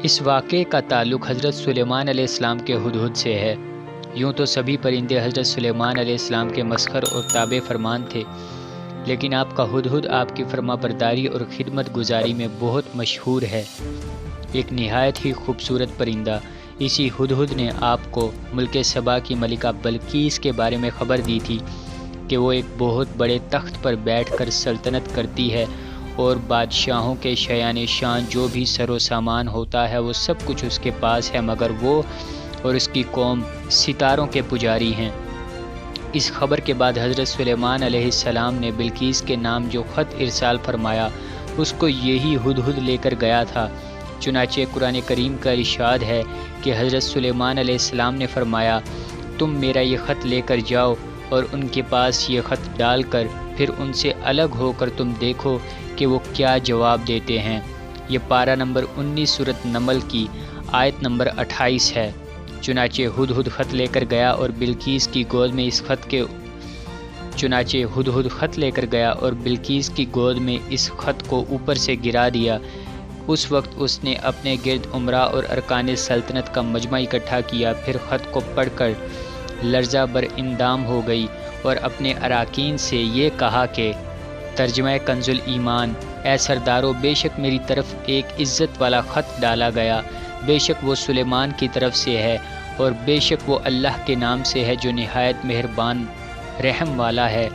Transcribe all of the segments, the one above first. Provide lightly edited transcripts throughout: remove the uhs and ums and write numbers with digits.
اس واقعے کا تعلق حضرت سلیمان علیہ السلام کے ہدہد سے ہے۔ یوں تو سبھی پرندے حضرت سلیمان علیہ السلام کے مسخر اور تابع فرمان تھے، لیکن آپ کا ہدہد آپ کی فرما برداری اور خدمت گزاری میں بہت مشہور ہے۔ ایک نہایت ہی خوبصورت پرندہ، اسی ہدہد نے آپ کو ملک سبا کی ملکہ بلقیس کے بارے میں خبر دی تھی کہ وہ ایک بہت بڑے تخت پر بیٹھ کر سلطنت کرتی ہے اور بادشاہوں کے شایان شان جو بھی سر و سامان ہوتا ہے وہ سب کچھ اس کے پاس ہے، مگر وہ اور اس کی قوم ستاروں کے پجاری ہیں۔ اس خبر کے بعد حضرت سلیمان علیہ السلام نے بلقیس کے نام جو خط ارسال فرمایا اس کو یہی ہدہد لے کر گیا تھا۔ چنانچہ قرآن کریم کا ارشاد ہے کہ حضرت سلیمان علیہ السلام نے فرمایا، تم میرا یہ خط لے کر جاؤ اور ان کے پاس یہ خط ڈال کر پھر ان سے الگ ہو کر تم دیکھو کہ وہ کیا جواب دیتے ہیں۔ یہ پارہ نمبر 19 سورۃ نمل کی آیت نمبر 28 ہے۔ چنانچہ ہدہد خط لے کر گیا اور بلقیس کی گود میں اس خط کو اوپر سے گرا دیا۔ اس وقت اس نے اپنے گرد امراء اور ارکان سلطنت کا مجمع اکٹھا کیا، پھر خط کو پڑھ کر لرزہ بر اندام ہو گئی اور اپنے اراکین سے یہ کہا کہ ترجمہ کنز الایمان، اے سردارو، بے شک میری طرف ایک عزت والا خط ڈالا گیا، بے شک وہ سلیمان کی طرف سے ہے اور بے شک وہ اللہ کے نام سے ہے جو نہایت مہربان رحم والا ہے۔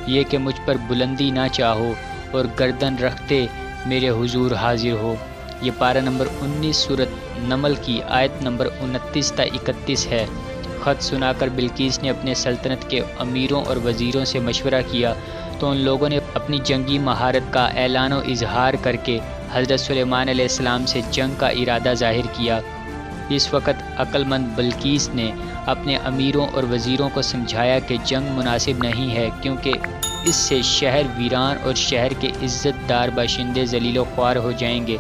یہ کہ مجھ پر بلندی نہ چاہو اور گردن رکھتے میرے حضور حاضر ہو۔ یہ پارہ نمبر 19 سورۃ نمل کی آیت نمبر 29 تا 31 ہے۔ خط سنا کر بلقیس نے اپنے سلطنت کے امیروں اور وزیروں سے مشورہ کیا تو ان لوگوں نے اپنی جنگی مہارت کا اعلان و اظہار کر کے حضرت سلیمان علیہ السلام سے جنگ کا ارادہ ظاہر کیا۔ اس وقت عقل مند بلقیس نے اپنے امیروں اور وزیروں کو سمجھایا کہ جنگ مناسب نہیں ہے، کیونکہ اس سے شہر ویران اور شہر کے عزت دار باشندے ذلیل و خوار ہو جائیں گے۔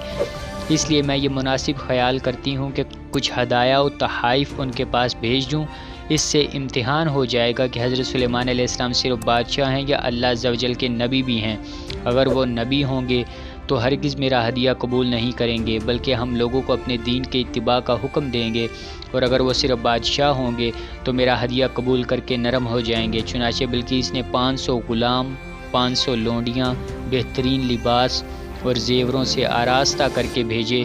اس لیے میں یہ مناسب خیال کرتی ہوں کہ کچھ ہدایہ و تحائف ان کے پاس بھیج دوں۔ اس سے امتحان ہو جائے گا کہ حضرت سلیمان علیہ السلام صرف بادشاہ ہیں یا اللہ عز و جل کے نبی بھی ہیں۔ اگر وہ نبی ہوں گے تو ہرگز میرا ہدیہ قبول نہیں کریں گے، بلکہ ہم لوگوں کو اپنے دین کے اتباع کا حکم دیں گے، اور اگر وہ صرف بادشاہ ہوں گے تو میرا ہدیہ قبول کر کے نرم ہو جائیں گے۔ چنانچہ بلقیس نے 500 غلام، 500 لونڈیاں، بہترین لباس اور زیوروں سے آراستہ کر کے بھیجے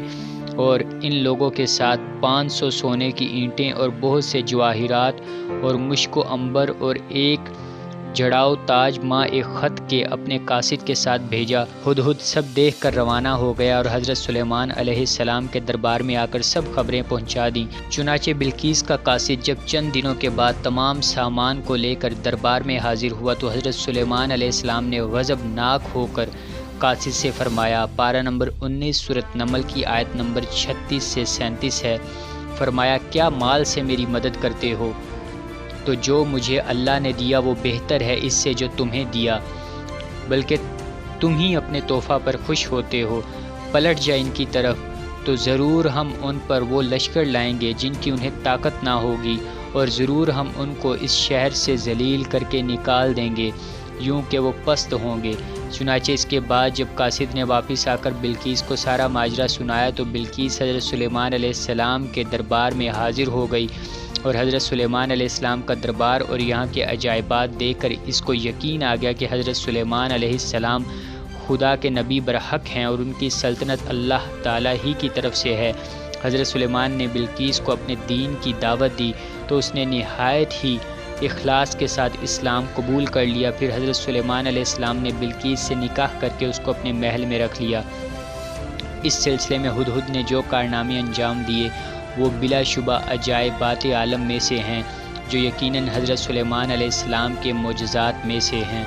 اور ان لوگوں کے ساتھ 500 سونے کی اینٹیں اور بہت سے جواہرات اور مشک و عنبر اور ایک جڑاؤ تاج ماں ایک خط کے اپنے قاصد کے ساتھ بھیجا۔ ہدہد سب دیکھ کر روانہ ہو گیا اور حضرت سلیمان علیہ السلام کے دربار میں آ کر سب خبریں پہنچا دیں۔ چنانچہ بلقیس کا قاصد جب چند دنوں کے بعد تمام سامان کو لے کر دربار میں حاضر ہوا تو حضرت سلیمان علیہ السلام نے غضبناک ہو کر قاصد سے فرمایا، پارہ نمبر 19 سورۃ نمل کی آیت نمبر 36 سے 37 ہے، فرمایا، کیا مال سے میری مدد کرتے ہو؟ تو جو مجھے اللہ نے دیا وہ بہتر ہے اس سے جو تمہیں دیا، بلکہ تم ہی اپنے تحفہ پر خوش ہوتے ہو۔ پلٹ جا ان کی طرف تو ضرور ہم ان پر وہ لشکر لائیں گے جن کی انہیں طاقت نہ ہوگی، اور ضرور ہم ان کو اس شہر سے ذلیل کر کے نکال دیں گے، یوں کہ وہ پست ہوں گے۔ چنانچہ اس کے بعد جب قاصد نے واپس آ کر بلقیس کو سارا ماجرا سنایا تو بلقیس حضرت سلیمان علیہ السلام کے دربار میں حاضر ہو گئی، اور حضرت سلیمان علیہ السلام کا دربار اور یہاں کے عجائبات دیکھ کر اس کو یقین آ گیا کہ حضرت سلیمان علیہ السلام خدا کے نبی برحق ہیں اور ان کی سلطنت اللہ تعالیٰ ہی کی طرف سے ہے۔ حضرت سلیمان نے بلقیس کو اپنے دین کی دعوت دی تو اس نے نہایت ہی اخلاص کے ساتھ اسلام قبول کر لیا۔ پھر حضرت سلیمان علیہ السلام نے بلقیس سے نکاح کر کے اس کو اپنے محل میں رکھ لیا۔ اس سلسلے میں ہدہد نے جو کارنامے انجام دیے وہ بلا شبہ عجائبات عالم میں سے ہیں، جو یقیناً حضرت سلیمان علیہ السلام کے معجزات میں سے ہیں۔